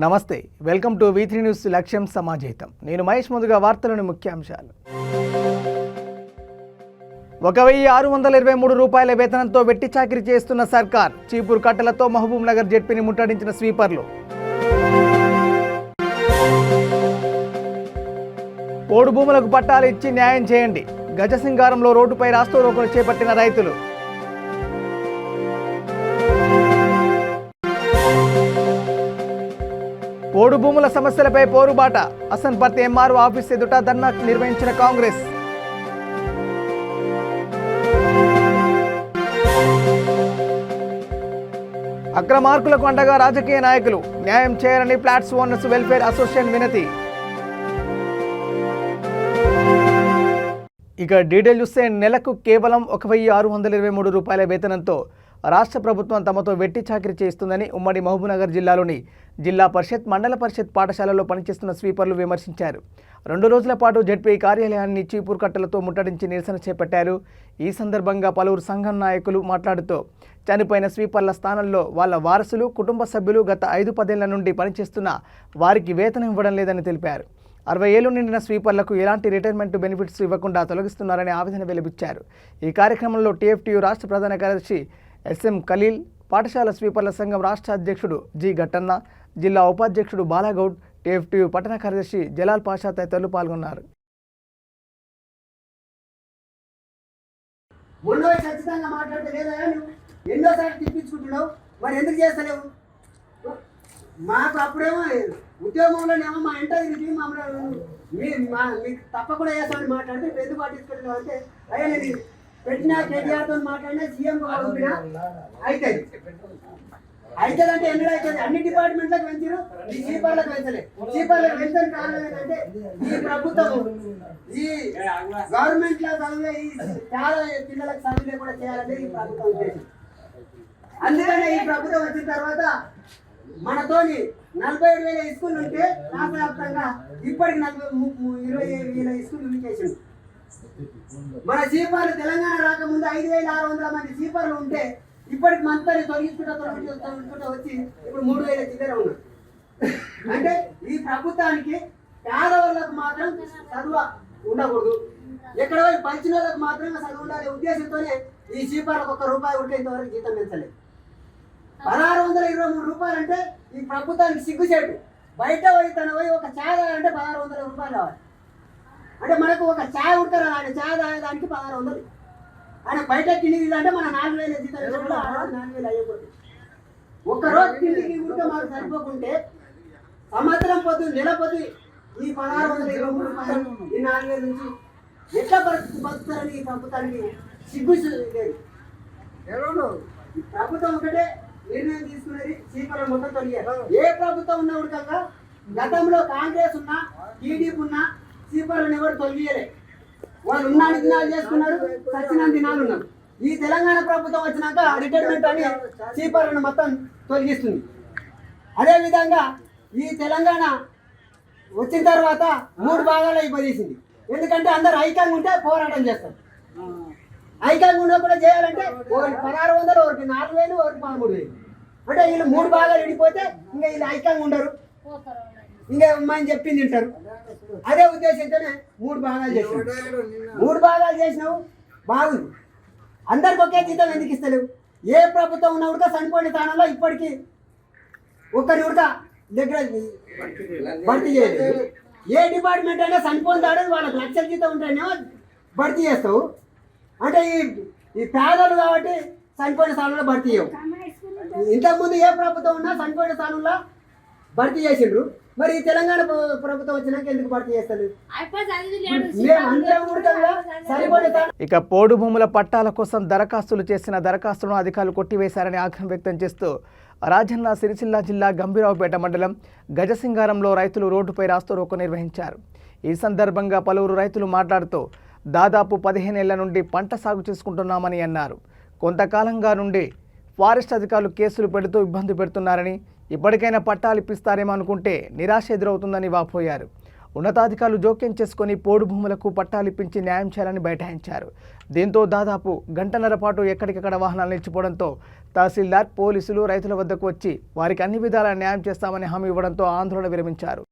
నమస్తే, welcome to V3 news లక్ష్యం సమాజహితం. నేను మహేష్. ముందుగా వార్తలోని ముఖ్యాంశాలు. 1623 రూపాయల వేతనంతో వెట్టి చాకిరీ చేస్తున్న సర్కార్. చీపురు కట్టలతో మహబూబ్ నగర్ జెడ్పీని ముట్టడించిన స్వీపర్లు. పోడు భూములకు పట్టాలు ఇచ్చి న్యాయం చేయండి. గజసింగారంలో రోడ్డుపై రాస్తారోకోలు చేపట్టిన రైతులు. పోడు భూముల సమస్యలపై పోరుబాట. అసన్పర్తి ఎంఆర్ఓ ఆఫీస్ ఎదుట ధర్నా నిర్వహించిన కాంగ్రెస్. అక్రమార్కులకు అండగా రాజకీయ నాయకులు. న్యాయం చేయాలని ఫ్లాట్స్ ఓనర్స్ వెల్ఫేర్ అసోసియేషన్ వినతి. ఇక డీటెయిల్ చూస్తే నెలకు కేవలం 1623 రూపాయల వేతనంతో రాష్ట్ర ప్రభుత్వం తమతో వెట్టి చాకిరీ చేస్తుందని ఉమ్మడి మహబూబ్నగర్ జిల్లాలోని జిల్లా పరిషత్, మండల పరిషత్ పాఠశాలలో పనిచేస్తున్న స్వీపర్లు విమర్శించారు. 2 రోజుల పాటు జెడ్పీ కార్యాలయాన్ని చీపురు కట్టలతో ముట్టడించి నిరసన చేపట్టారు. ఈ సందర్భంగా పలువురు సంఘం నాయకులు మాట్లాడుతూ చనిపోయిన స్వీపర్ల స్థానంలో వాళ్ళ వారసులు, కుటుంబ సభ్యులు గత 5-10 ఏళ్ల నుండి పనిచేస్తున్న వారికి వేతనం ఇవ్వడం లేదని తెలిపారు. 60 ఏళ్లు నిండిన స్వీపర్లకు ఎలాంటి రిటైర్మెంట్ బెనిఫిట్స్ ఇవ్వకుండా తొలగిస్తున్నారని ఆవేదన వెలిబుచ్చారు. ఈ కార్యక్రమంలో TFTU రాష్ట్ర ప్రధాన కార్యదర్శి SM ఖలీల్, పాఠశాల స్వీపర్ల సంఘం రాష్ట్ర అధ్యక్షుడు G గట్టన్న, జిల్లా ఉపాధ్యక్షుడు బాలాగౌడ్, TFTU పట్టణ కార్యదర్శి జలాల్ పాషా తదితరులు పాల్గొన్నారు. మాకు అప్పుడేమో ఉద్యోగంలోనేమో మా ఇంటర్వ్యూకి మీకు తప్పకుండా చేస్తామని మాట్లాడితే ఎందుకు పట్టించుకుంటున్నావు అంటే అయ్యా నేను పెట్టినా కేటీఆర్తో మాట్లాడినా సీఎం అవుతుంది అంటే ఎందుకు అవుతుంది? అన్ని డిపార్ట్మెంట్లకు పెంచారు, ఈ చీపర్లకు పెంచలేదు. చీపర్లకు పెంచని కారణం ఏంటంటే ఈ ప్రభుత్వం ఈ గవర్నమెంట్ లో చదివే ఈ చాలా పిల్లలకు చదివే కూడా చేయాలంటే ఈ ప్రభుత్వం ఉద్దేశం. అందుకనే ఈ ప్రభుత్వం వచ్చిన తర్వాత మనతోని 47,000 స్కూళ్ళు ఉంటే రాష్ట్ర వ్యాప్తంగా ఇప్పటికి 27,000 స్కూళ్ళు వినికేసింది. మన చీపర్లు తెలంగాణ రాకముందు 5,600 మంది చీపర్లు ఉంటే ఇప్పటికి మంత్రి తొలగించుకుంటూ వచ్చి ఇప్పుడు 3,000 చిల్లర ఉన్నారు. అంటే ఈ ప్రభుత్వానికి పేదవాళ్ళకు మాత్రం చదువు ఉండకూడదు, ఎక్కడ పంచిన వాళ్ళకు మాత్రమే చదువు ఉండాలనే ఉద్దేశంతోనే ఈ చీపర్లకు ₹1 ఉడికేంతవరకు జీతం పెంచలేదు. 1623 రూపాయలు అంటే ఈ ప్రభుత్వానికి సిగ్గుచేటు. బయట పోయి ఒక ఛాయ్ తాగాలంటే 1600 రూపాయలు కావాలి. అంటే మనకు ఒక ఛాయ్ ఉడతారు, ఆయన ఛాయ్ తాగేదానికి 1600. ఆయన బయట తిండి అంటే మన 4,000 జీతం 4,000 అయిపోతుంది. ఒక్కరోజు తిండికి కూడా మాకు సరిపోకుంటే సంవత్సరం పొద్దు నెల పొద్దు ఈ 1623 రూపాయలు ఈ 4,000 నుంచి ఎట్లా బతుకుతారని ఈ ప్రభుత్వానికి సిగ్గు లేదు. ప్రభుత్వం ఒకటే నిర్ణయం తీసుకునేది చీపర్లు మొత్తం తొలగారు. ఏ ప్రభుత్వం ఉన్న ఉడకంగా గతంలో కాంగ్రెస్ ఉన్నా, TDP ఉన్నా చీపర్లను ఎవరు తొలగియలే. వాళ్ళు ఉన్న దినాలు చేసుకున్నారు, సచ్చిన దినాలు ఉన్నారు. ఈ తెలంగాణ ప్రభుత్వం వచ్చినాక రిటైర్మెంట్ అని చీపర్లను మొత్తం తొలగిస్తుంది. అదేవిధంగా ఈ తెలంగాణ వచ్చిన తర్వాత 3 భాగాలు అయిపోయేసింది. ఎందుకంటే అందరు ఐక్యంగా ఉంటే పోరాటం చేస్తారు. ఐక్యంగా ఉన్నప్పుడు చేయాలంటే 1600, ఒకరికి 4,000, ఒకరికి 13,000. అంటే వీళ్ళు 3 భాగాలు విడిపోతే ఇంకా వీళ్ళు ఐక్యంగా ఉండరు, ఇంకా అమ్మాయిని చెప్పింది తింటారు. అదే ఉద్దేశంతోనే 3 భాగాలు చేసినావు. 3 భాగాలు చేసినావు బాగుంది. అందరికి ఒకే జీతం ఎందుకు ఇస్తలేవు? ఏ ప్రభుత్వం ఉన్న ఉడక చనిపోయిన స్థానంలో ఇప్పటికీ ఒక్కరి ఉడక దగ్గర భర్తీ చేయలేదు. ఏ డిపార్ట్మెంట్ అయినా చనిపోతాడు, వాళ్ళకి లక్షల జీతం ఉంటేనేమో భర్తీ చేస్తావు. అంటే ఈ పేదలు కాబట్టి చనిపోయిన స్థానంలో భర్తీ చేయవు. ఇంతకుముందు ఏ ప్రభుత్వం ఉన్నా చనిపోయిన స్థానంలో భర్తీ చేసిండ్రు. మరి ఈ తెలంగాణ ప్రభుత్వం వచ్చినాక ఎందుకు భర్తీ చేస్తారు? ఇక పోడు భూముల పట్టాల కోసం దరఖాస్తులు చేసిన దరఖాస్తులను అధికారులు కొట్టివేశారని ఆగ్రహం వ్యక్తం చేస్తూ రాజన్న సిరిసిల్ల జిల్లా గంభీరావుపేట మండలం గజసింగారంలో రైతులు రోడ్డుపై రాస్తారోకో నిర్వహించారు. ఈ సందర్భంగా పలువురు రైతులు మాట్లాడుతూ దాదాపు 15 ఏళ్ల నుండి పంట సాగు చేసుకుంటున్నామని అన్నారు. కొంతకాలంగా నుండి ఫారెస్ట్ అధికారులు కేసులు పెడుతూ ఇబ్బంది పెడుతున్నారని, ఇప్పటికైనా పట్టాలు ఇప్పిస్తారేమో అనుకుంటే నిరాశ ఎదురవుతుందని వాపోయారు. ఉన్నతాధికారులు జోక్యం చేసుకుని పోడు భూములకు పట్టాలు ఇప్పించి న్యాయం చేయాలని బైఠాయించారు. దీంతో దాదాపు గంటన్నర పాటు ఎక్కడికక్కడ వాహనాలు నిలిచిపోవడంతో తహసీల్దార్, పోలీసులు రైతుల వద్దకు వచ్చి వారికి అన్ని విధాల న్యాయం చేస్తామని హామీ ఇవ్వడంతో ఆందోళన విరమించారు.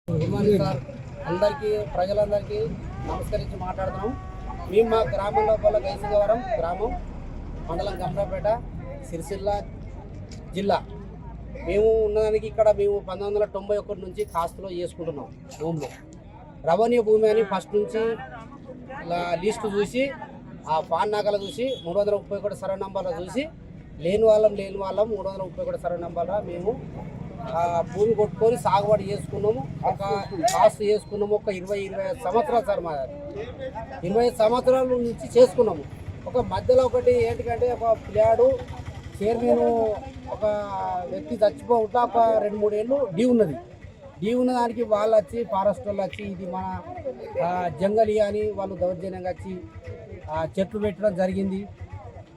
Good morning sir. అందరికీ ప్రజలందరికీ నమస్కరించి మాట్లాడుతున్నాం. మేము మా గ్రామం లోపల గైసింగవరం గ్రామం, మండలం గండ్రాపేట, సిరిసిల్ల జిల్లా. మేము ఉన్నదానికి ఇక్కడ మేము 1991 నుంచి కాస్తులో చేసుకుంటున్నాం. భూమిలో రెవెన్యూ భూమి అని ఫస్ట్ నుంచి లిస్టు చూసి ఆ పాన్ నాకలు చూసి 331 సర్వే నంబర్లో చూసి లేని వాళ్ళం 331 సర్వే నంబర్లో మేము భూమి కొట్టుకొని సాగుబడి చేసుకున్నాము. ఒక కాస్తు చేసుకున్నాము. ఒక 20-25 సంవత్సరాలు సార్ మా 25 సంవత్సరాల నుంచి చేసుకున్నాము. ఒక మధ్యలో ఒకటి ఏంటికంటే ఒక ప్లాడు చైర్మన్ ఒక వ్యక్తి చచ్చిపోకుండా ఒక 2-3 ఏళ్ళు డ్యూ ఉన్నది. డ్యూ ఉన్న దానికి వాళ్ళు వచ్చి ఫారెస్ట్ వాళ్ళు వచ్చి ఇది మన జంగలి అని వాళ్ళు దౌర్జన్యంగా వచ్చి చెట్లు పెట్టడం జరిగింది.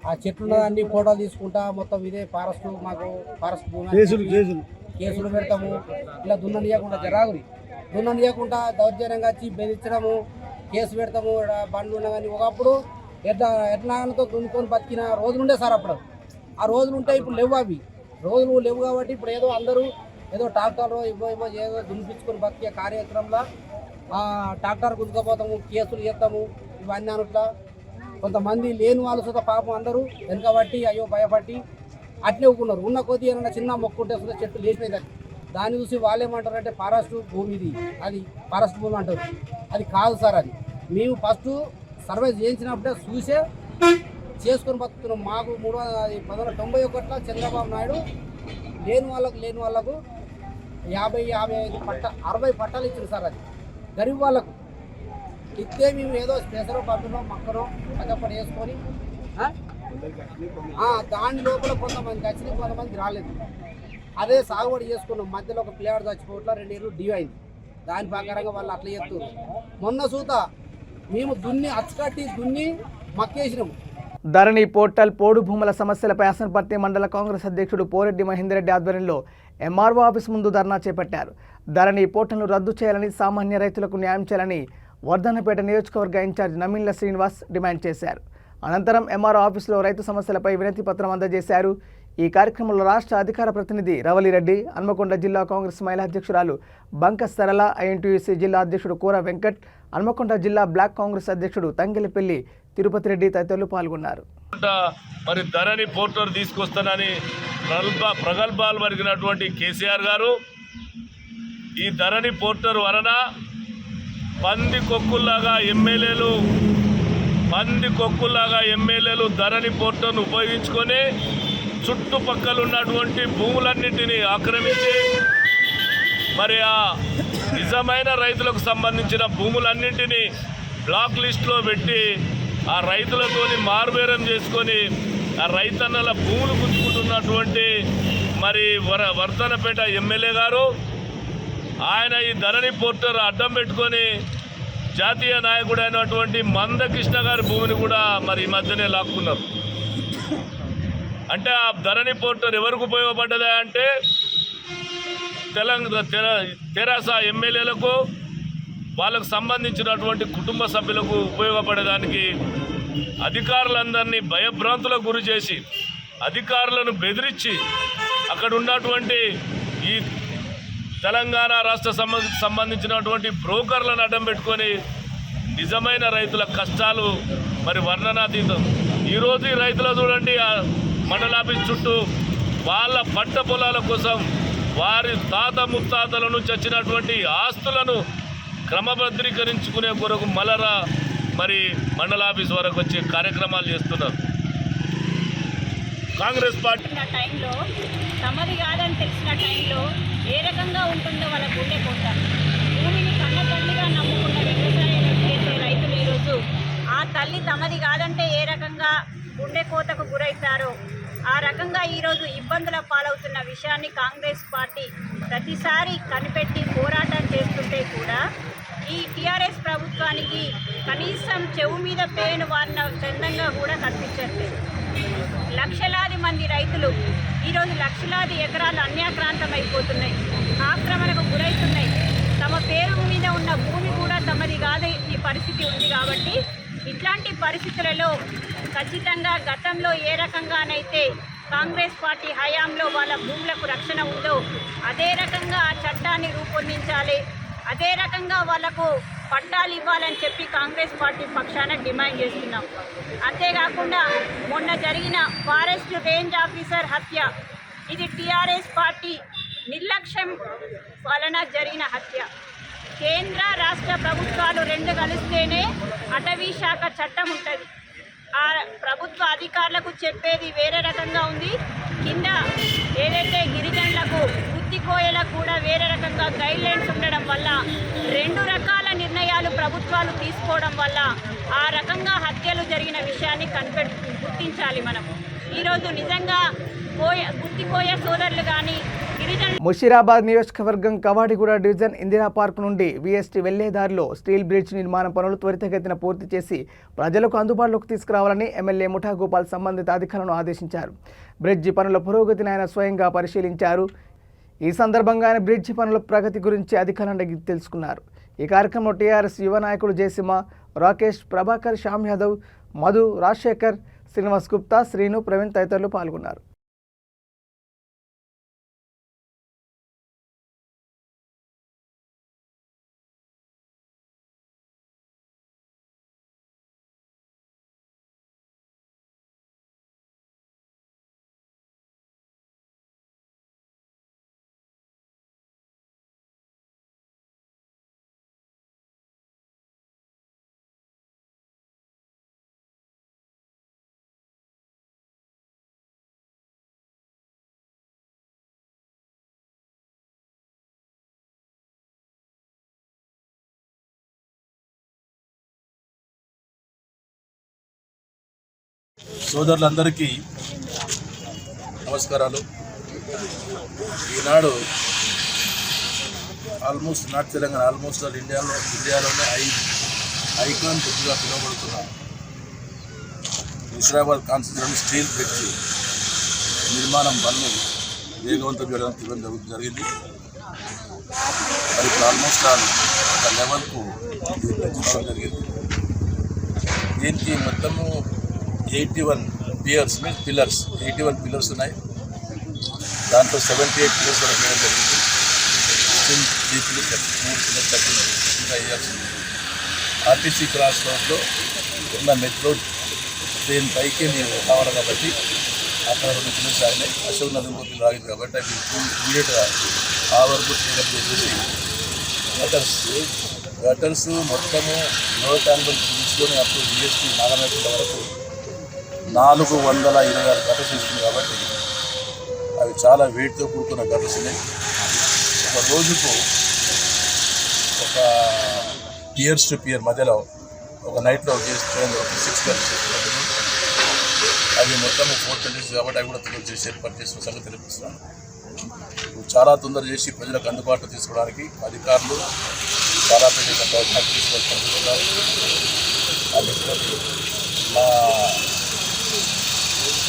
ఆ చెట్లు ఉన్నదాన్ని ఫోటోలు తీసుకుంటా మొత్తం ఇదే ఫారెస్ట్ మాకు ఫారెస్ట్ భూమి కేసులు పెడతాము. ఇలా దున్ననీయకుండా జరాగురి దున్ననీయకుండా దౌర్జన్యంగా వచ్చి బెదిరించడము, కేసు పెడతాము. బండ్లు ఉన్నా కానీ ఒకప్పుడు ఎట్లాగనతో దున్నుకొని బతికిన రోజులుండే సార్. అప్పుడు ఆ రోజులు ఉంటే ఇప్పుడు లేవు. అవి రోజులు లేవు కాబట్టి ఇప్పుడు ఏదో అందరూ ఏదో ట్రాక్టర్లో ఇవ్వో ఏదో దున్నిపించుకొని బతికే కార్యక్రమంలో ట్రాక్టర్ గుంజుకపోతాము, కేసులు చేస్తాము. ఇవన్నీ అనుట్లా కొంతమంది లేని వాళ్ళు సుత పాపం అందరూ వెనకబట్టి అయ్యో భయపట్టి అట్లే ఊకున్నారు. ఉన్న కొద్ది ఏమన్నా చిన్న మొక్క ఉంటే సుత చెట్టు లేచినాయి. దాన్ని చూసి వాళ్ళు ఏమంటారు అంటే ఫారెస్ట్ భూమి ఇది, అది ఫారెస్ట్ భూమి అంటారు. అది కాదు సార్. అది మేము ఫస్ట్ సర్వే చేయించినప్పుడే చూసే చేసుకొని బతుకుతున్నాం. మాకు 1991లో చంద్రబాబు నాయుడు లేని వాళ్ళకు 50-55 60 పట్టాలు ఇచ్చింది సార్. అది గరీబ్ వాళ్ళకు ఇస్తే మేము ఏదో స్పెషల్ పట్టునో మక్కనో అదొకటి వేసుకొని దాని లోపల కొంతమందికి వచ్చినాయి, కొంతమందికి రాలేదు. అదే సాగుబడి చేసుకున్నాం. మధ్యలో ఒక ప్లేయర్ చచ్చిపోవట్లా 2 ఏళ్ళు డ్యూ అయింది. దాని ప్రకారంగా వాళ్ళు అట్లా చేస్తున్నారు. మొన్న సూత మేము అచ్చకట్టి దున్ని మక్కేసినాము. ధరణి పోర్టల్ పోడు భూముల సమస్యలపై అసన్పర్తి మండల కాంగ్రెస్ అధ్యక్షుడు పోరెడ్డి మహేందర్ రెడ్డి ఆధ్వర్యంలో ఎంఆర్ఓ ఆఫీస్ ముందు ధర్నా చేపట్టారు. ధరణి పోర్టల్ను రద్దు చేయాలని, సామాన్య రైతులకు న్యాయం చేయాలని వర్ధన్నపేట నియోజకవర్గ ఇన్ఛార్జ్ నమిన్ల శ్రీనివాస్ డిమాండ్ చేశారు. అనంతరం ఎంఆర్ఓ ఆఫీసులో రైతు సమస్యలపై వినతి పత్రం అందజేశారు. ఈ కార్యక్రమంలో రాష్ట్ర అధికార ప్రతినిధి రవలిరెడ్డి, హన్మకొండ జిల్లా కాంగ్రెస్ మహిళా అధ్యక్షురాలు బంక సరళ, ఐఎన్టీయూసీ జిల్లా అధ్యక్షుడు కూర వెంకట్, హన్మకొండ జిల్లా బ్లాక్ కాంగ్రెస్ అధ్యక్షుడు తంగెలపల్లి తిరుపతి రెడ్డి తదితరులు పాల్గొన్నారు. మరి ధరణి పోర్టల్ తీసుకొస్తానని ప్రగల్భాలు మరిగినటువంటి కేసీఆర్ గారు ఈ ధరణి పోర్టల్ వలన పంది కొక్కుల్లాగా ఎమ్మెల్యేలు ధరణి పోర్టల్ను ఉపయోగించుకొని చుట్టుపక్కల ఉన్నటువంటి భూములన్నింటినీ ఆక్రమించి మరి ఆ నిజమైన రైతులకు సంబంధించిన భూములన్నింటినీ బ్లాక్ లిస్టులో పెట్టి ఆ రైతులతోని మారుబేరం చేసుకొని ఆ రైతన్నల భూములు గుంజుకుంటున్నటువంటి మరి వర్ధనపేట ఎమ్మెల్యే గారు ఆయన ఈ ధరణి పోర్టల్ అడ్డం పెట్టుకొని జాతీయ నాయకుడైనటువంటి మందకృష్ణ గారి భూమిని కూడా మరి ఈ మధ్యనే లాక్కున్నారు. అంటే ఆ ధరణి పోర్టల్ ఎవరికి ఉపయోగపడ్డదా అంటే తెరాస ఎమ్మెల్యేలకు, వాళ్ళకు సంబంధించినటువంటి కుటుంబ సభ్యులకు ఉపయోగపడేదానికి అధికారులందరినీ భయభ్రాంతులకు గురి చేసి, అధికారులను బెదిరించి అక్కడ ఉన్నటువంటి ఈ తెలంగాణ రాష్ట్ర సంబంధించినటువంటి బ్రోకర్లను అడ్డం పెట్టుకొని నిజమైన రైతుల కష్టాలు మరి వర్ణనాతీతం. ఈరోజు ఈ రైతులు చూడండి మండలాఫీస్ చుట్టూ వాళ్ళ పంట పొలాల కోసం వారి తాత ముత్తాతల నుంచి వచ్చినటువంటి ఆస్తులను క్రమబద్ధీకరించుకునే కొరకు మలరా మరి మండలాఫీస్ వరకు వచ్చే కార్యక్రమాలు చేస్తున్నారు. కాంగ్రెస్ పార్టీ ఉన్న టైంలో తమది కాదని తెలిసిన టైంలో ఏ రకంగా ఉంటుందో వాళ్ళ గుండె కోత. భూమిని కన్నతల్లిగా నమ్ముకున్న వ్యవసాయం చేసే రైతులు ఈరోజు ఆ తల్లి తమది కాదంటే ఏ రకంగా గుండె కోతకు గురవుతారో ఆ రకంగా ఈరోజు ఇబ్బందుల పాలవుతున్న విషయాన్ని కాంగ్రెస్ పార్టీ ప్రతిసారి కనిపెట్టి పోరాటం చేస్తుంటే కూడా ఈ టీఆర్ఎస్ ప్రభుత్వానికి కనీసం చెవు మీద పేను వారిన చందంగా కూడా కనిపించట్లేదు. లక్షలాది మంది రైతులు ఈరోజు లక్షలాది ఎకరాలు అన్యాక్రాంతం అయిపోతున్నాయి, ఆక్రమణకు గురవుతున్నాయి. తమ పేరు మీద ఉన్న భూమి కూడా తమది కాదు ఈ పరిస్థితి ఉంది. కాబట్టి ఇట్లాంటి పరిస్థితులలో ఖచ్చితంగా గతంలో ఏ రకంగానైతే కాంగ్రెస్ పార్టీ హయాంలో వాళ్ళ భూములకు రక్షణ ఉందో అదే రకంగా ఆ చట్టాన్ని రూపొందించాలి, అదే రకంగా వాళ్లకు పట్టాలు ఇవ్వాలని చెప్పి కాంగ్రెస్ పార్టీ పక్షాన డిమాండ్ చేస్తున్నాం. అంతేకాకుండా మొన్న జరిగిన ఫారెస్ట్ రేంజ్ ఆఫీసర్ హత్య, ఇది టీఆర్ఎస్ పార్టీ నిర్లక్ష్యం వలన జరిగిన హత్య. కేంద్ర రాష్ట్ర ప్రభుత్వాలు రెండు కలిస్తేనే అటవీ శాఖ చట్టం ఉంటుంది. ఆ ప్రభుత్వ అధికారులకు చెప్పేది వేరే రకంగా ఉంది. కింద ఏదైతే గిరిజనులకు గుత్తికోయలకు కూడా వేరే రకంగా గైడ్లైన్స్ ఉండడం వల్ల రెండు రకాల నిర్ణయాలు ప్రభుత్వాలు తీసుకోవడం వల్ల ఆ రకంగా హత్యలు జరిగిన విషయాన్ని గుర్తించాలి. మనము ఈరోజు నిజంగా గుత్తికోయ సోదరులు కానీ ముషీరాబాద్ నియోజకవర్గం కవాడిగూడ డివిజన్ ఇందిరా పార్క్ నుండి విఎస్టీ వెళ్లేదారిలో స్టీల్ బ్రిడ్జ్ నిర్మాణ పనులు త్వరితగతిన పూర్తి చేసి ప్రజలకు అందుబాటులోకి తీసుకురావాలని ఎమ్మెల్యే ముఠా గోపాల్ సంబంధిత అధికారులను ఆదేశించారు. బ్రిడ్జి పనుల పురోగతిని ఆయన స్వయంగా పరిశీలించారు. ఈ సందర్భంగా ఆయన బ్రిడ్జి పనుల ప్రగతి గురించి అధికారులను అడిగి తెలుసుకున్నారు. ఈ కార్యక్రమంలో టీఆర్ఎస్ యువ నాయకులు జయసింహ, రాకేష్, ప్రభాకర్, శ్యామ్ యాదవ్, మధు, రాజశేఖర్, శ్రీనివాస్ గుప్తా, శ్రీను, ప్రవీణ్ తదితరులు పాల్గొన్నారు. సోదరులందరికీ నమస్కారాలు. ఈనాడు ఆల్మోస్ట్ నాట్ తెలంగాణ, ఆల్మోస్ట్ ఇండియాలోనే ఐకాన్ బ్రిడ్జ్గా పిలువబడుతున్న ముషీరాబాద్ కాన్స్టిట్యూన్సీ స్టీల్ బ్రిడ్జ్ నిర్మాణం పనులు వేగవంతం చేయడం జరిగింది. మరి ఇప్పుడు ఆల్మోస్ట్ ఒక లెవెల్కు బ్రిడ్జ్ జరిగింది. దీనికి మొత్తము 81 పియర్స్ మీన్స్ పిల్లర్స్ 81 పిల్లర్స్ ఉన్నాయి. దాంట్లో 78 పిల్లర్స్ వరకు వేయడం జరిగింది. 3 పిల్లర్స్ తగ్గింది, ఇంకా వేయాల్సింది. ఆర్టీసీ క్రాస్ రోడ్లో ఉన్న మెట్రో ట్రైన్ పైకి మేము కావాలి కాబట్టి అక్కడ 2 పిల్లర్స్ ఆగినాయి. అశోక్ నగర్ పిల్లలు ఆగింది కాబట్టి అవి ఇమీడియట్గా ఆ వరకు క్లీనప్ చేసేసి గటర్స్ మొత్తము లో ట్యాంకులు తీసుకొని అప్పుడు జిఎస్టీ నాగమేట వరకు 426 గటర్స్ ఇస్తుంది కాబట్టి అవి చాలా వెయిట్తో కూడుకున్న గటర్స్ ఉన్నాయి. ఒక రోజుకు ఒక పియర్స్ టు పియర్ మధ్యలో ఒక నైట్లో 6 గటర్స్ అవి మొత్తం 420 కాబట్టి అవి కూడా తొందర చేసి ఏర్పాటు చేసిన సంగతి తెలిపిస్తున్నాను. చాలా తొందర చేసి ప్రజలకు అందుబాటులో తీసుకోవడానికి అధికారులు చాలా పెద్ద ప్రయత్నాలు తీసుకొస్తున్నారు. మా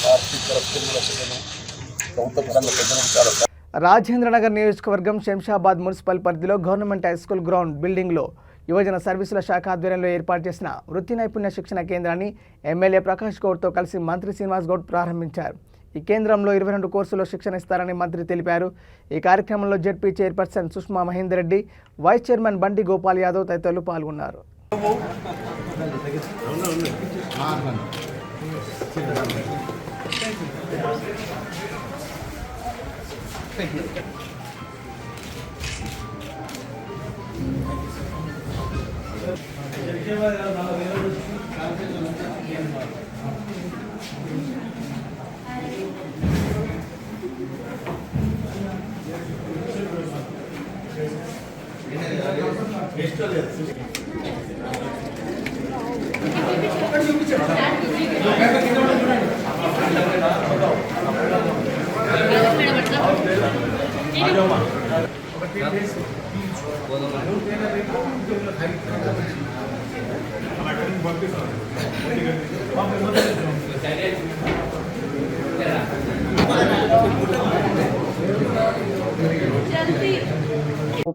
పార్టీ తరఫున ప్రభుత్వ పరంగా పెద్దలకు చాలా. రాజేంద్రనగర్ నియోజకవర్గం శంషాబాద్ మున్సిపల్ పరిధిలో గవర్నమెంట్ హై స్కూల్ గ్రౌండ్ బిల్డింగ్లో యువజన సర్వీసుల శాఖ ఆధ్వర్యంలో ఏర్పాటు చేసిన వృత్తి నైపుణ్య శిక్షణ కేంద్రాన్ని ఎమ్మెల్యే ప్రకాష్ గౌడ్తో కలిసి మంత్రి శ్రీనివాస్ గౌడ్ ప్రారంభించారు. ఈ కేంద్రంలో 22 కోర్సుల్లో శిక్షణ ఇస్తారని మంత్రి తెలిపారు. ఈ కార్యక్రమంలో ZP chairperson Sushma Mahender Reddy, vice chairman Bandi Gopal Yadav తదితరులు పాల్గొన్నారు.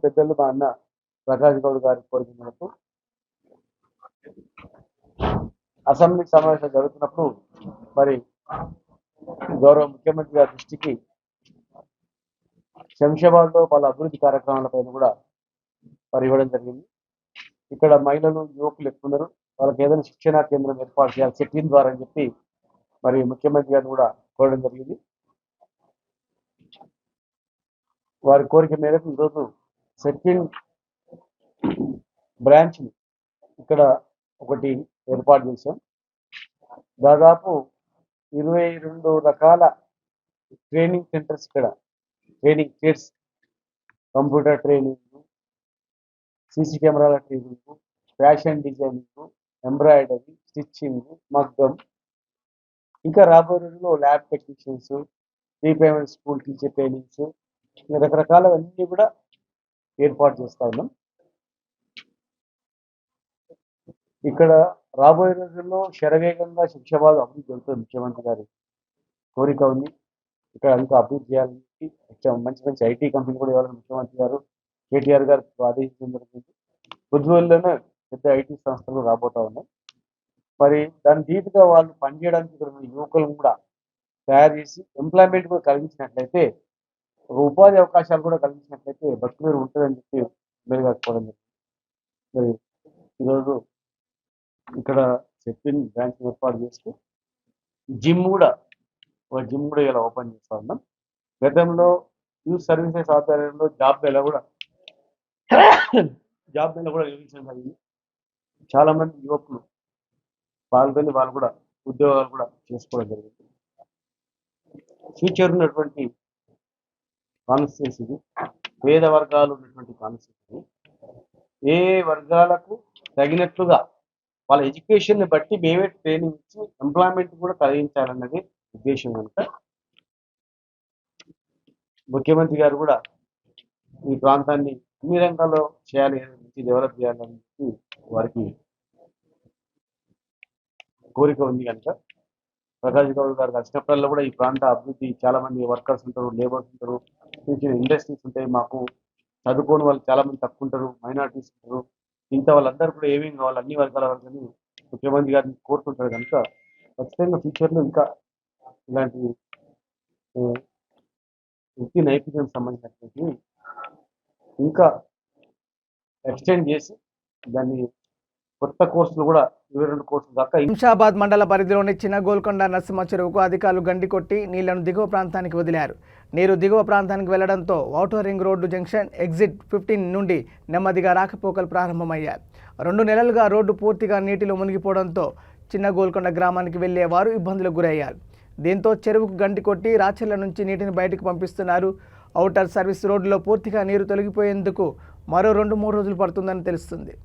పెద్దలు మా అన్న ప్రకాష్ గౌడ్ గారి కోరిక మేరకు అసెంబ్లీ సమావేశాలు జరుగుతున్నప్పుడు మరి గౌరవ ముఖ్యమంత్రి గారి దృష్టికి శంషాబాద్లో వాళ్ళ అభివృద్ధి కార్యక్రమాలపైన కూడా మరి ఇవ్వడం జరిగింది. ఇక్కడ మహిళలు యువకులు ఎక్కున్నారు, వాళ్ళకి ఏదైనా శిక్షణా కేంద్రం ఏర్పాటు చేయాలి సెట్టింగ్ ద్వారా అని చెప్పి మరి ముఖ్యమంత్రి గారిని కూడా కోరడం జరిగింది. వారి కోరిక మేరకు ఈరోజు సెట్టింగ్ బ్రాంచ్ని ఇక్కడ ఒకటి ఏర్పాటు చేశాం. దాదాపు 22 రకాల ట్రైనింగ్ సెంటర్స్ ఇక్కడ training kits, computer training, CC కెమెరాల training, fashion designing, embroidery, stitching, మగ్గం, ఇంకా రాబోయే రోజుల్లో lab technicians, repayment school teacher trainings, ఇంకా రకరకాలవన్నీ కూడా ఏర్పాటు చేస్తా ఉన్నాం. ఇక్కడ రాబోయే రోజుల్లో శరవేగంగా శంషాబాద్ అభివృద్ధి జరుగుతుంది. ముఖ్యమంత్రి గారి కోరిక ఉంది, ఇక్కడ అంతా అభివృద్ధి చేయాలని చెప్పి మంచి మంచి ఐటీ కంపెనీ కూడా ఇవ్వాలని ముఖ్యమంత్రి గారు కేటీఆర్ గారు ఆదేశించడం జరిగింది. కొద్దిరోజుల్లోనే పెద్ద ఐటీ సంస్థలు రాబోతా ఉన్నాయి. మరి దాని ధీటుగా వాళ్ళు పనిచేయడానికి ఇక్కడ ఉన్న యువకులను కూడా తయారు చేసి ఎంప్లాయ్మెంట్ కూడా కలిగించినట్లయితే, ఒక ఉపాధి అవకాశాలు కూడా కలిగించినట్లయితే బతుకుమీరు ఉంటుందని చెప్పి ఎమ్మెల్యే కాకపోవడం జరిగింది. మరి ఈరోజు ఇక్కడ సెట్టింగ్ బ్రాంచ్ ఏర్పాటు చేస్తూ జిమ్ కూడా ఇలా ఓపెన్ చేస్తా ఉన్నాం. గతంలో యూత్ సర్వీసెస్ ఆధ్వర్యంలో జాబ్ మేళా కూడా నిర్వహించడం జరిగింది. చాలా మంది యువకులు పాల్గొని వాళ్ళు కూడా ఉద్యోగాలు కూడా చేసుకోవడం జరిగింది. ఫ్యూచర్ ఉన్నటువంటి కాన్స్టిట్యూన్సీ ఇది, పేద వర్గాలు ఉన్నటువంటి కాన్స్టిట్యూన్సీ. ఏ వర్గాలకు తగినట్లుగా వాళ్ళ ఎడ్యుకేషన్ బట్టి మేమే ట్రైనింగ్ ఇచ్చి ఎంప్లాయ్మెంట్ కూడా కలిగించాలన్నది ఉద్దేశం కనుక ముఖ్యమంత్రి గారు కూడా ఈ ప్రాంతాన్ని అన్ని రంగాల్లో చేయాలి, మంచి డెవలప్ చేయాలని చెప్పి వారికి కోరిక ఉంది కనుక ప్రకాష్ గౌడ్ గారు వచ్చినప్పుడల్లా కూడా ఈ ప్రాంత అభివృద్ధి, చాలా మంది వర్కర్స్ ఉంటారు, లేబర్స్ ఉంటారు, చిన్న చిన్న ఇండస్ట్రీస్ ఉంటాయి, మాకు చదువుకోని వాళ్ళు చాలా మంది తక్కువ ఉంటారు, మైనార్టీస్ ఉంటారు, ఇంకా వాళ్ళందరూ కూడా ఏమేమి కావాలి అన్ని వర్గాల వరకు ముఖ్యమంత్రి గారిని కోరుతుంటారు కనుక ఖచ్చితంగా ఫ్యూచర్లో ఇంకా ఇలాంటి వృత్తి నైపుణ్యం సంబంధించినటువంటి ఇంకా ఎక్స్టెండ్ చేసి దాన్ని కొత్త కోర్సులు కూడా 22 కోర్సులు దాకా. శంషాబాద్ మండల పరిధిలోని చిన్న గోల్కొండ నరసింహ చెరువుకు అధికారులు గండి కొట్టి నీళ్లను దిగువ ప్రాంతానికి వదిలారు. నీరు దిగువ ప్రాంతానికి వెళ్లడంతో outer ring road junction exit 15 నుండి నెమ్మదిగా రాకపోకలు ప్రారంభమయ్యాయి. 2 నెలలుగా రోడ్డు పూర్తిగా నీటిలో మునిగిపోవడంతో చిన్న గోల్కొండ గ్రామానికి వెళ్లేవారు ఇబ్బందులకు గురయ్యారు. దీంతో చెరువుకు గండి కొట్టి రాచెర్ల నుంచి నీటిని బయటకు పంపిస్తున్నారు. ఔటర్ సర్వీస్ రోడ్డులో పూర్తిగా నీరు తొలగిపోయేందుకు మరో 2-3 రోజులు పడుతుందని తెలుస్తుంది.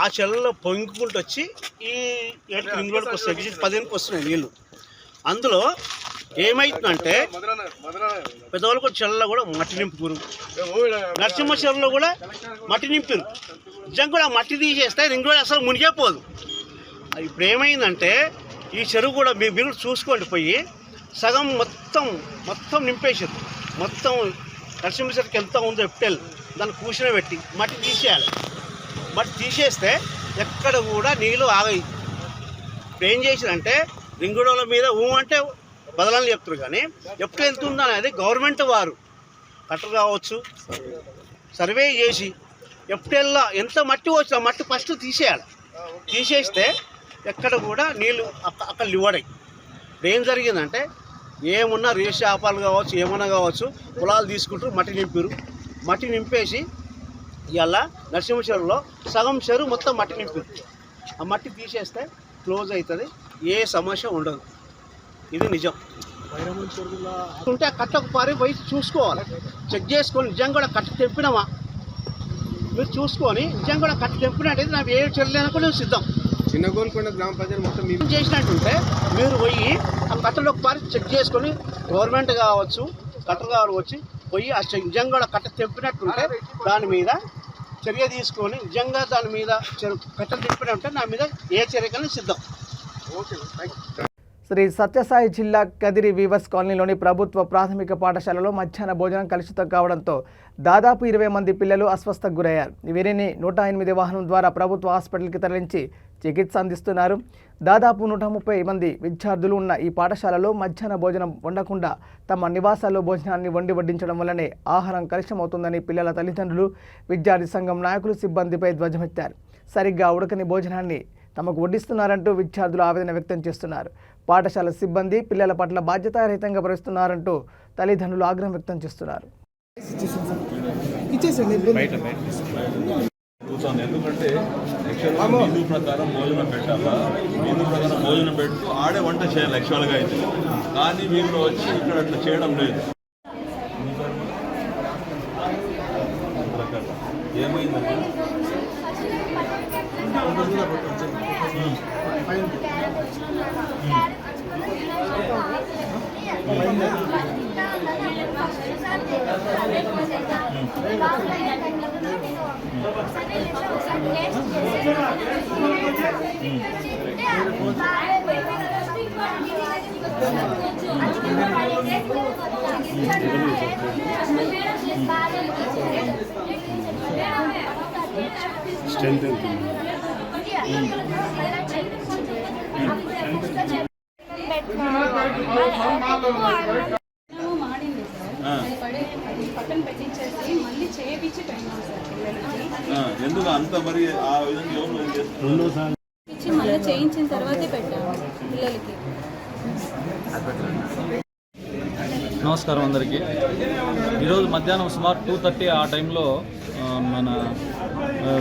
ఆ చెల్లలో పొంగుకుంటూ వచ్చి ఈ ఏడుకి రింగ్ రోడ్కి వస్తాయి, 15కి వస్తున్నాయి నీళ్ళు. అందులో ఏమవుతుందంటే పెద్దవాళ్ళకు చెల్లలో కూడా మట్టి నింపుకురు, నరసింహ చెరువులో కూడా మట్టి నింపారు. నిజంగా కూడా మట్టి తీసేస్తే రింగ్ రోడ్ అసలు మునిగే పోదు. ఇప్పుడు ఏమైందంటే ఈ చెరువు కూడా మీరు చూసుకోండి, పోయి సగం మొత్తం నింపేసారు. మొత్తం నరసింహ చెరువుకి ఎంత ఉందో ఎప్టెల్ దాన్ని కూర్చుని పెట్టి మట్టి తీసేయాలి. మట్టి తీసేస్తే ఎక్కడ కూడా నీళ్ళు ఆగాయి. ఇప్పుడు ఏం చేశారంటే రింగ్ రోడ్ల మీద అంటే బదలని చెప్తారు, కానీ ఎప్పుడు ఎంత ఉందో అనేది గవర్నమెంట్ వారు కట్టరు కావచ్చు సర్వే చేసి ఎప్పుడెల్లా ఎంత మట్టి వచ్చినా మట్టి ఫస్ట్ తీసేయాలి. తీసేస్తే ఎక్కడ కూడా నీళ్ళు అక్కడ ఇవ్వడాయి. ఇప్పుడు ఏం జరిగిందంటే ఏమున్నా రేష్ చేపలు కావచ్చు ఏమన్నా కావచ్చు పొలాలు తీసుకుంటూ మట్టి నింపారు. మట్టి నింపేసి ఇవాళ నరసింహ చెరువులో సగం చెరువు మొత్తం మట్టి నింపారు. ఆ మట్టి తీసేస్తే క్లోజ్ అవుతుంది, ఏ సమస్య ఉండదు. ఇది నిజం. ఉంటే ఆ కట్టకు పోయి చూసుకోవాలి, చెక్ చేసుకొని నిజంగా కూడా కట్ట తెంపినామా మీరు చూసుకొని నిజంగా కూడా కట్ట తెంపినట్టయితే నాకు ఏ చెల్లెనా కూడా సిద్ధం. చిన్నగోల్కొండ గ్రామ ప్రజలు మొత్తం మీరు చేసినట్టుంటే మీరు పోయి ఆ కట్టలోకి పారి చెక్ చేసుకొని గవర్నమెంట్ కావచ్చు కట్టర్ కావచ్చు పోయి ఆ నిజంగా కూడా కట్ట తెంపినట్టుంటే దాని మీద చర్య తీసుకొని నిజంగా దాని మీద కట్ట తెంపినట్టుంటే నా మీద ఏ చర్యకైనా సిద్ధం. Okay, thank you. Shri Sathya Sai Kadiri weavers కాలనీలోని ప్రభుత్వ ప్రాథమిక పాఠశాలలో మధ్యాహ్న భోజనం కలుషితం కావడంతో దాదాపు 20 మంది పిల్లలు అస్వస్థకు గురయ్యారు. వీరిని 108 వాహనం ద్వారా ప్రభుత్వ హాస్పిటల్కి తరలించి చికిత్స అందిస్తున్నారు. దాదాపు 130 మంది విద్యార్థులు ఉన్న ఈ పాఠశాలలో మధ్యాహ్న భోజనం వండకుండా తమ నివాసాల్లో భోజనాన్ని వడ్డించడం వల్లనే ఆహారం కలుషితమవుతుందని పిల్లల తల్లిదండ్రులు, విద్యార్థి సంఘం నాయకులు సిబ్బందిపై ధ్వజమెత్తారు. సరిగ్గా ఉడకని భోజనాన్ని తమకు వడ్డిస్తున్నారంటూ విద్యార్థులు ఆవేదన వ్యక్తం చేస్తున్నారు. పాఠశాల సిబ్బంది పిల్లల పట్ల బాధ్యతారహితంగా ప్రవర్తిస్తున్నారంటూ తల్లిదండ్రులు ఆగ్రహం వ్యక్తం చేస్తున్నారు. ఎందుకంటే హిందూ ప్రకారం భోజనం పెట్టాలా, హిందూ ప్రకారం భోజనం పెడుతూ ఆడే వంట చేయాలి యాక్చువల్గా అయితే. కానీ మీరు వచ్చి ఇక్కడ అట్లా చేయడం లేదు. ఏమైందంటే స్ట్రెంత్ ఎందుకు అంత మరి ఆ విధంగా మళ్ళీ చేయించిన తర్వాతే పెట్టాము పిల్లలకి. నమస్కారం అందరికీ. ఈరోజు మధ్యాహ్నం సుమారు 2:30 ఆ టైంలో మన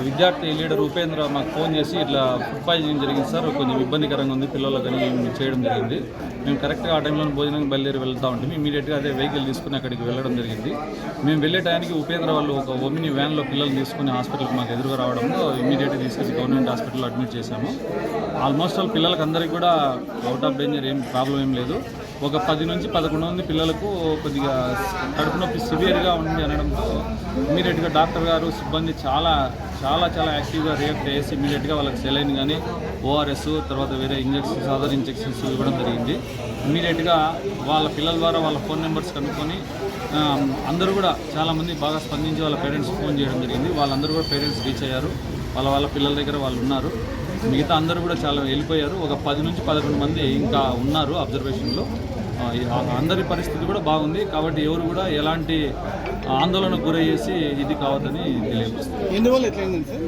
విద్యార్థి లీడర్ ఉపేంద్ర మాకు ఫోన్ చేసి ఇట్లా ఫుడ్ పాయిజనింగ్ జరిగింది సార్, కొంచెం ఇబ్బందికరంగా ఉంది పిల్లలకు అని చేయడం జరిగింది. మేము కరెక్ట్గా ఆ టైంలో భోజనం బయలుదేరి వెళ్తూ ఉంటాం. ఇమీడియట్గా అదే వెహికల్ తీసుకుని అక్కడికి వెళ్ళడం జరిగింది. మేము వెళ్ళే టైంకి ఉపేంద్ర వాళ్ళు ఒక ఒమిని వ్యాన్లో పిల్లలు తీసుకుని హాస్పిటల్కి మాకు ఎదురుగా రావడంతో ఇమీడియట్గా తీసుకొచ్చి గవర్నమెంట్ హాస్పిటల్లో అడ్మిట్ చేశాము. ఆల్మోస్ట్ ఆల్ పిల్లలకి అందరికీ కూడా అవుట్ ఆఫ్ డేంజర్ ప్రాబ్లం ఏం లేదు. ఒక 10 నుంచి 11 మంది పిల్లలకు కొద్దిగా కడుపు నొప్పి సివియర్గా ఉంది అనడంతో ఇమీడియట్గా డాక్టర్ గారు సిబ్బంది చాలా యాక్టివ్గా రియాక్ట్ చేసి ఇమీడియట్గా వాళ్ళకి సెలైన్ కానీ ఓఆర్ఎస్ తర్వాత వేరే ఇంజెక్షన్స్ అదర్ ఇంజెక్షన్స్ ఇవ్వడం జరిగింది. ఇమీడియట్గా వాళ్ళ పిల్లల ద్వారా వాళ్ళ ఫోన్ నెంబర్స్ కనుక్కొని అందరూ కూడా చాలామంది బాగా స్పందించి వాళ్ళ పేరెంట్స్ ఫోన్ చేయడం జరిగింది. వాళ్ళందరూ కూడా పేరెంట్స్ రీచ్ అయ్యారు. వాళ్ళ పిల్లల దగ్గర వాళ్ళు ఉన్నారు. మిగతా అందరూ కూడా చాలా వెళ్ళిపోయారు. ఒక 10 నుంచి 11 మంది ఇంకా ఉన్నారు అబ్జర్వేషన్లో. అందరి పరిస్థితి కూడా బాగుంది. కాబట్టి ఎవరు కూడా ఎలాంటి ఆందోళనకు గురయ్యేసి ఇది కావద్దని తెలియజేస్తుంది. ఎందువల్ల ఎట్లయిందండి సార్?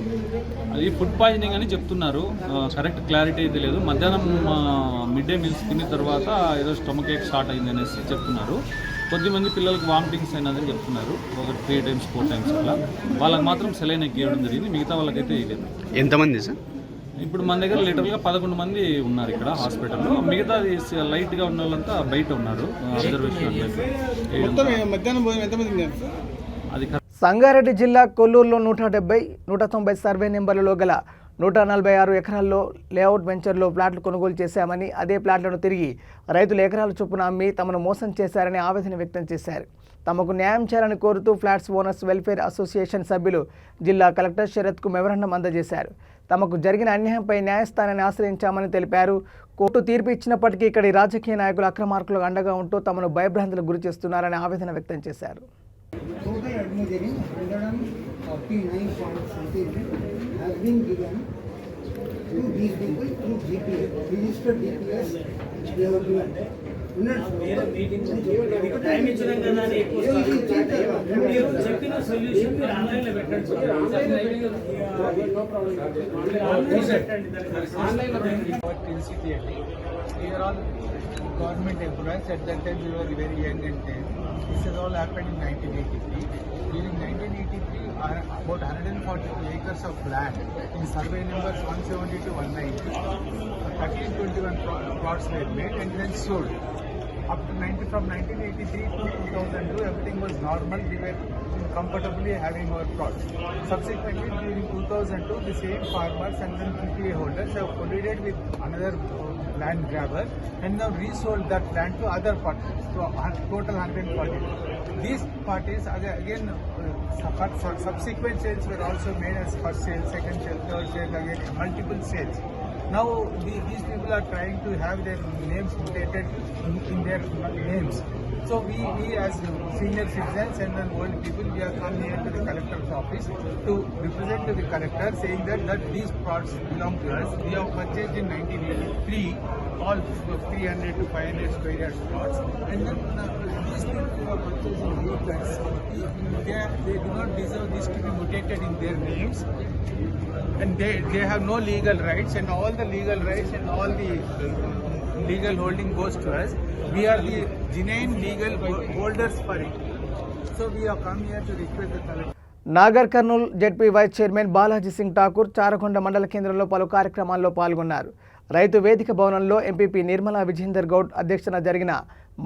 అది ఫుడ్ పాయిజనింగ్ అని చెప్తున్నారు. కరెక్ట్ క్లారిటీ అయితే లేదు. మధ్యాహ్నం మిడ్ డే మీల్స్ తిన్న తర్వాత ఏదో స్టమక్ ఏక్ స్టార్ట్ అయింది అనేసి చెప్తున్నారు. కొద్దిమంది పిల్లలకు వామిటింగ్స్ అయినదని చెప్తున్నారు. ఒక 3 times 4 times అలా. వాళ్ళకి మాత్రం సెలైన్ ఎక్కియడం జరిగింది. మిగతా వాళ్ళకైతే ఇవ్వలేదు. ఎంతమంది సార్? ఇప్పుడు మన దగ్గర లిటరల్గా 11 మంది ఉన్నారు ఇక్కడ హాస్పిటల్లో. మిగతా లైట్గా ఉన్న వాళ్ళంతా బయట ఉన్నారు అబ్జర్వేషన్. మధ్యాహ్నం భోజనం ఎంతమంది తిన్నారు సార్? అది సంగారెడ్డి జిల్లా కొల్లూరులో 170, 190 సర్వే నెంబర్లలో గల 146 ఎకరాల్లో లేఅవుట్ వెంచర్లో ప్లాట్లు కొనుగోలు చేశామని, అదే ప్లాట్లను తిరిగి రైతులు ఎకరాల చొప్పున అమ్మి తమను మోసం చేశారని ఆవేదన వ్యక్తం చేశారు. తమకు న్యాయం చేయాలని కోరుతూ ఫ్లాట్స్ ఓనర్స్ వెల్ఫేర్ అసోసియేషన్ సభ్యులు జిల్లా కలెక్టర్ శరత్కు మెమరాండం అందజేశారు. తమకు జరిగిన అన్యాయంపై న్యాయస్థానాన్ని ఆశ్రయించామని తెలిపారు. కోర్టు తీర్పు ఇచ్చినప్పటికీ ఇక్కడి రాజకీయ నాయకులు అక్రమార్కులకు అండగా ఉంటూ తమను భయభ్రాంతులకు గురి చేస్తున్నారని ఆవేదన వ్యక్తం చేశారు. Total admission 149 points has been given to these people through GPS, registered GPS they have given. Time ఇచ్చినాం కదా అని ఎక్కువ చెప్పిన సొల్యూషన్ మీరు ఆన్లైన్లో పెట్టండి sir. Government employees. At that time we were very young and then this has all happened in 1983. During 1983, about 142 acres of land in survey numbers 170 to 190, 1321 plots were made and then sold. Up to from 1983 to 2002, everything was normal. We were comfortably having our plots. Subsequently, during 2002, the same farmers and then PPA holders have collided with another land grabber and now resold that land to other parties, to total 140. These parties again subsequent sales were also made as first sale, second sale, third sale, again multiple sales. Now these people are trying to have their names mutated in their names. So we as senior citizens and then old people, we have come here to the collector's office to represent to the collector saying that these plots belong to us. We have purchased in 1983 all 300 to 500 square yards plots, and then these people who are purchasing acres, they do not deserve this to be mutated in their names, and they have no legal rights, and all the legal rights and all the legal holding goes to us. We are the genuine legal holders for it. So we have come here to request the collector. Nagar Kurnool ZP vice chairman Balaji Singh Thakur Charakonda మండల కేంద్రంలో పలు కార్యక్రమాల్లో పాల్గొన్నారు. రైతు వేదిక భవనంలో MPP Nirmala Vijender Goud అధ్యక్షతన జరిగిన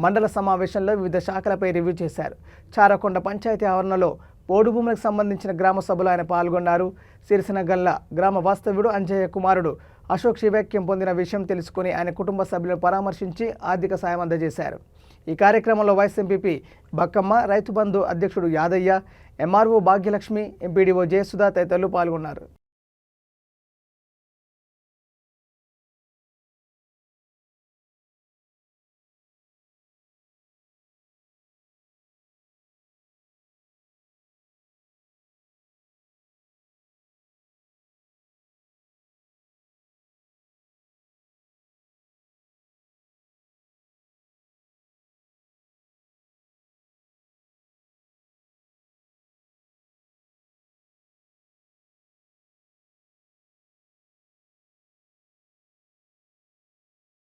మండల సమావేశంలో వివిధ శాఖలపై రివ్యూ చేశారు. చారకొండ పంచాయతీ ఆవరణలో పోడు భూములకు సంబంధించిన గ్రామ సభలో ఆయన పాల్గొన్నారు. సిరిసినగల్ల గ్రామ వాస్తవ్యుడు అంజయ్య కుమారుడు అశోక్ శివాక్యం పొందిన విషయం తెలుసుకుని ఆయన కుటుంబ సభ్యులను పరామర్శించి ఆర్థిక సాయం అందజేశారు. ఈ కార్యక్రమంలో వైస్ ఎంపీపీ బక్కమ్మ, రైతు బంధు అధ్యక్షుడు యాదయ్య, ఎంఆర్ఓ భాగ్యలక్ష్మి, ఎంపీడీఓ జయసుధ తదితరులు పాల్గొన్నారు.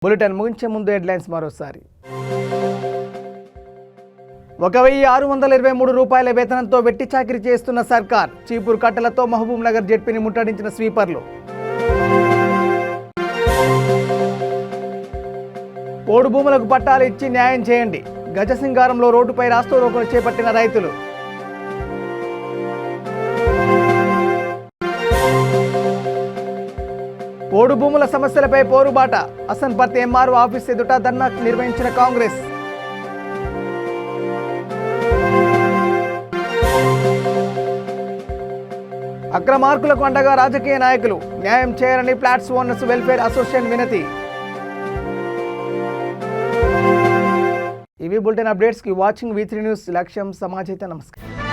బులెటిన్ ముగించే ముందు హెడ్లైన్స్ మరోసారి. 1623 రూపాయల వేతనంతో వెట్టి చాకిరీ చేస్తున్న సర్కార్. చీపురు కట్టలతో మహబూబ్ నగర్ జెడ్పీని ముట్టడించిన స్వీపర్లు. పోడు భూములకు పట్టాలు ఇచ్చి న్యాయం చేయండి. గజసింగారంలో రోడ్డుపై రాస్తారోకోలు చేపట్టిన రైతులు. పోడు భూముల సమస్యలపై పోరుబాట. అసన్పర్తి ఎంఆర్ఓ ఆఫీస్ ఎదుట ధర్నా నిర్వహించిన కాంగ్రెస్. అక్రమార్కులకు అండగా రాజకీయ నాయకులు. న్యాయం చేయాలని ఫ్లాట్స్ ఓనర్స్ వెల్ఫేర్ అసోసియేషన్ వినతి. ఇవి bulletin updates. Watching V3 news. లక్ష్యం సమాజైతే. నమస్కారం.